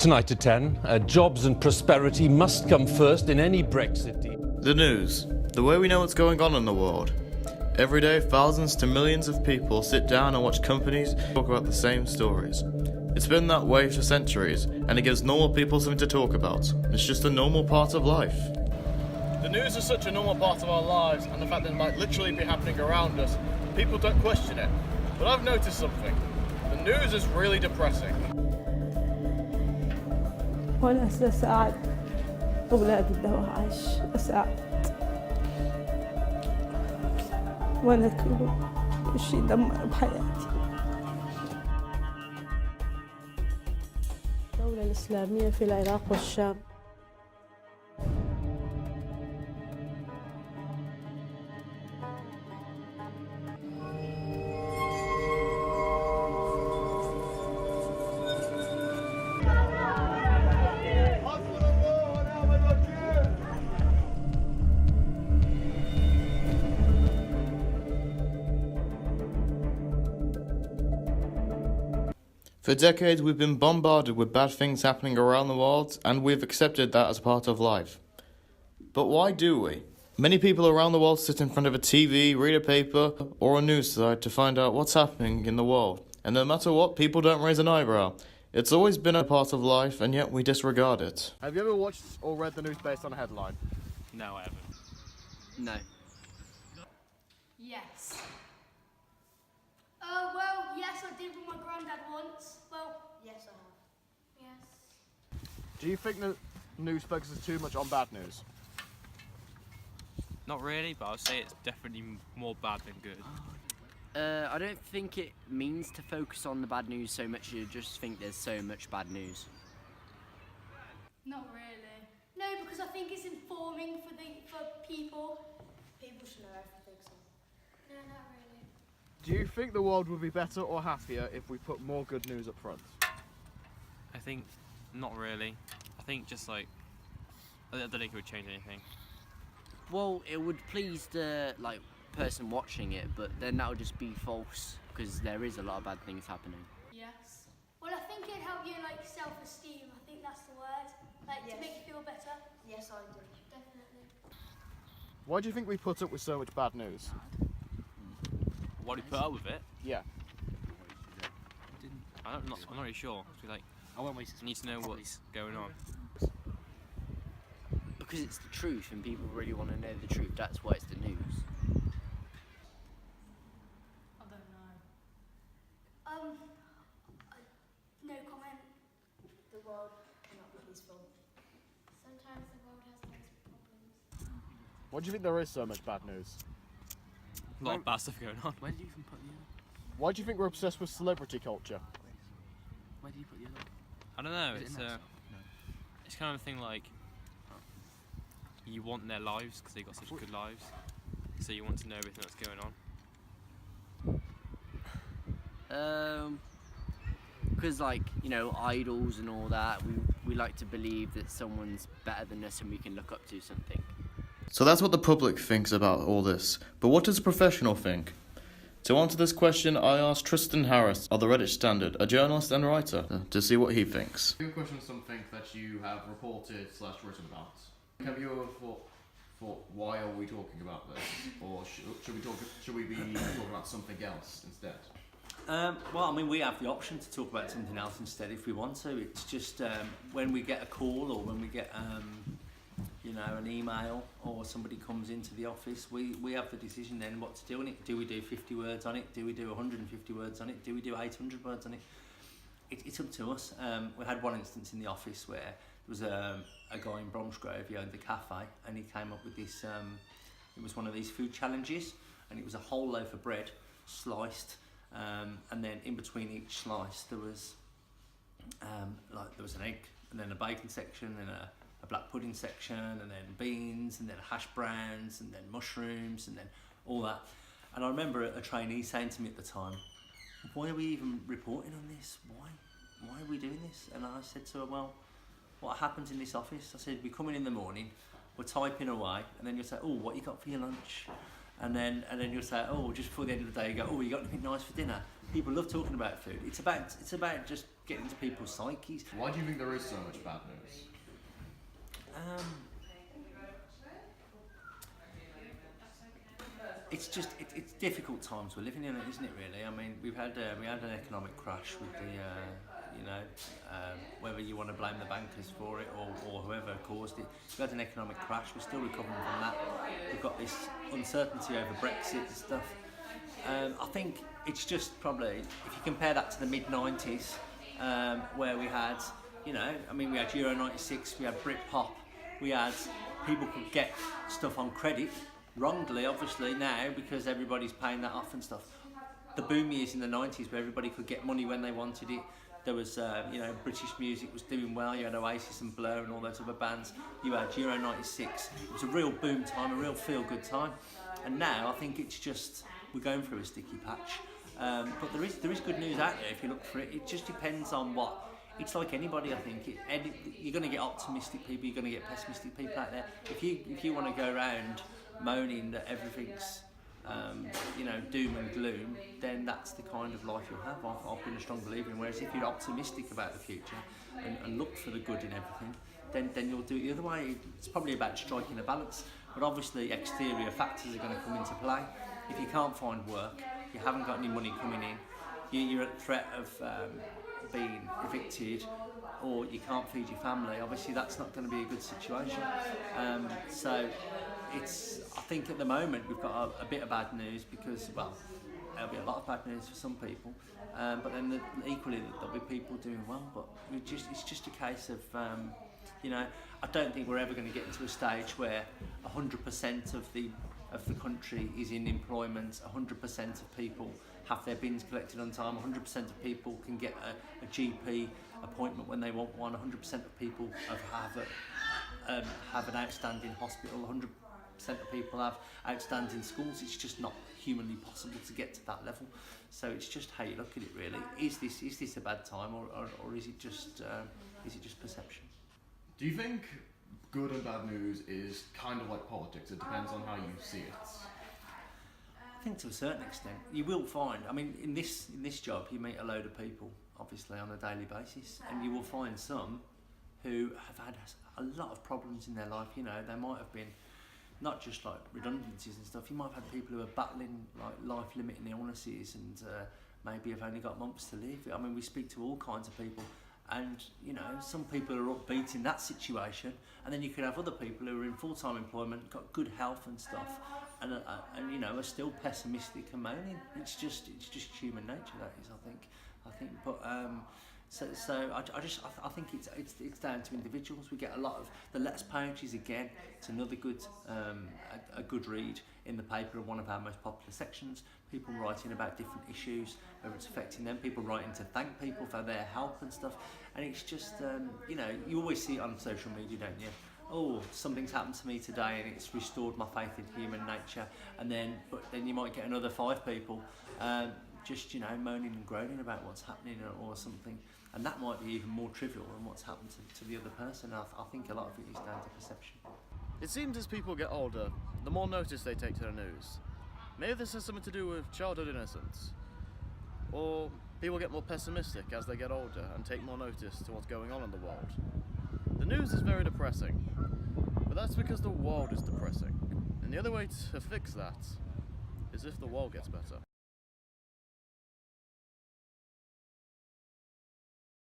Tonight at 10, jobs and prosperity must come first in any Brexit deal. The news. The way we know what's going on in the world. Every day, thousands to millions of people sit down and watch companies talk about the same stories. It's been that way for centuries, and it gives normal people something to talk about. It's just a normal part of life. The news is such a normal part of our lives, and the fact that it might literally be happening around us, people don't question it. But I've noticed something. The news is really depressing. وأنا أسعد أولادي بدهم عايش أسعد وأنا كل شيء دمر بحياتي. الدولة الإسلامية في العراق والشام. For decades, we've been bombarded with bad things happening around the world, and we've accepted that as a part of life. But why do we? Many people around the world sit in front of a TV, read a paper, or a news site to find out what's happening in the world. And no matter what, people don't raise an eyebrow. It's always been a part of life, and yet we disregard it. Have you ever watched or read the news based on a headline? No, I haven't. No. Yes. Well, yes, I did with my granddad once. Well, yes, I have. Yes. Do you think the news focuses too much on bad news? Not really, but I would say it's definitely more bad than good. I don't think it means to focus on the bad news so much. You just think there's so much bad news. Not really. No, because I think it's informing for people. People should know everything, so. No, not really. Do you think the world would be better or happier if we put more good news up front? I think not really. I think just like I don't think it would change anything. Well, it would please the person watching it, but then that would just be false because there is a lot of bad things happening. Yes. Well, I think it'd help you self-esteem. I think that's the word. Yes. To make you feel better. Yes, I do. Definitely. Why do you think we put up with so much bad news? Why do you put up with it? Yeah. I'm not really sure. I need to know what's going on. Because it's the truth and people really want to know the truth. That's why it's the news. I don't know. No comment. The world cannot be peaceful. Sometimes the world has lots of problems. Why do you think there is so much bad news? A lot of bad stuff going on. Where do you even put the other? Why do you think we're obsessed with celebrity culture? Where do you put the other? I don't know. Is it It's in that uh, song? No. it's kind of a thing like you want their lives because they got such good lives, so you want to know everything that's going on. Because idols and all that, we like to believe that someone's better than us and we can look up to something. So that's what the public thinks about all this. But what does a professional think? To answer this question, I asked Tristan Harris of the Redditch Standard, a journalist and writer, to see what he thinks. Your question is something that you have reported/written about. Have you ever thought, why are we talking about this? Or should we be talking about something else instead? Well, I mean, we have the option to talk about something else instead if we want to. It's just when we get a call or when we get an email or somebody comes into the office, we have the decision then what to do on it. Do we do 50 words on it? Do we do 150 words on it? Do we do 800 words on it? It's up to us. We had one instance in the office where there was a guy in Bromsgrove, he owned the cafe, and he came up with this, it was one of these food challenges, and it was a whole loaf of bread, sliced, and then in between each slice there was there was an egg, and then a bacon section, and a black pudding section, and then beans, and then hash browns, and then mushrooms, and then all that. And I remember a trainee saying to me at the time, why are we even reporting on this? Why are we doing this? And I said to her, well, what happens in this office? I said, we come in the morning, we're typing away, and then you'll say, oh, what you got for your lunch? And then you'll say, oh, just before the end of the day, you go, oh, you got anything nice for dinner? People love talking about food. It's about just getting into people's psyches. Why do you think there is so much bad news? It's just it's difficult times we're living in, isn't it? Really. I mean, we had an economic crash with the whether you want to blame the bankers for it or whoever caused it. We had an economic crash. We're still recovering from that. We've got this uncertainty over Brexit and stuff. I think it's just probably, if you compare that to the mid-90s, where we had, we had Euro 96, we had Britpop, we had people could get stuff on credit, wrongly obviously now because everybody's paying that off and stuff. The boom years in the 90s where everybody could get money when they wanted it. There was, British music was doing well. You had Oasis and Blur and all those other bands. You had Euro 96. It was a real boom time, a real feel-good time. And now I think it's just, we're going through a sticky patch. But there is good news out there if you look for it. It just depends on what. It's like anybody, I think. You're going to get optimistic people, you're going to get pessimistic people out there. If you want to go around moaning that everything's doom and gloom, then that's the kind of life you'll have. I've been a strong believer in. Whereas if you're optimistic about the future and look for the good in everything, then you'll do it the other way. It's probably about striking a balance. But obviously exterior factors are going to come into play. If you can't find work, you haven't got any money coming in, you're at threat of being evicted, or you can't feed your family, obviously that's not going to be a good situation. So I think at the moment we've got a bit of bad news because, well, there'll be a lot of bad news for some people, but then equally there'll be people doing well, but it's just a case of, I don't think we're ever going to get into a stage where 100% of the country is in employment, 100% of people have their bins collected on time, 100% of people can get a GP appointment when they want one, 100% of people have an outstanding hospital, 100% of people have outstanding schools. It's just not humanly possible to get to that level. So it's just how you look at it, really. Is this a bad time, or is it just perception? Do you think good and bad news is kind of like politics? It depends on how you see it. I think to a certain extent, you will find. I mean, in this job, you meet a load of people, obviously, on a daily basis, and you will find some who have had a lot of problems in their life. They might have been not just like redundancies and stuff. You might have had people who are battling like life-limiting illnesses and maybe have only got months to live. I mean, we speak to all kinds of people. And some people are upbeat in that situation, and then you could have other people who are in full-time employment, got good health and stuff, and are still pessimistic and moaning. It's just human nature, that is, I think. But I think it's down to individuals. We get a lot of the Let's pages again. It's another good a good read in the paper, one of our most popular sections. People writing about different issues, whether it's affecting them. People writing to thank people for their help and stuff. And it's just you always see it on social media, don't you? Oh, something's happened to me today and it's restored my faith in human nature. But then you might get another 5 people just moaning and groaning about what's happening or something. And that might be even more trivial than what's happened to the other person. I think a lot of it is down to perception. It seems as people get older, the more notice they take to the news. Maybe this has something to do with childhood innocence. Or people get more pessimistic as they get older and take more notice to what's going on in the world. The news is very depressing, but that's because the world is depressing. And the other way to fix that is if the world gets better.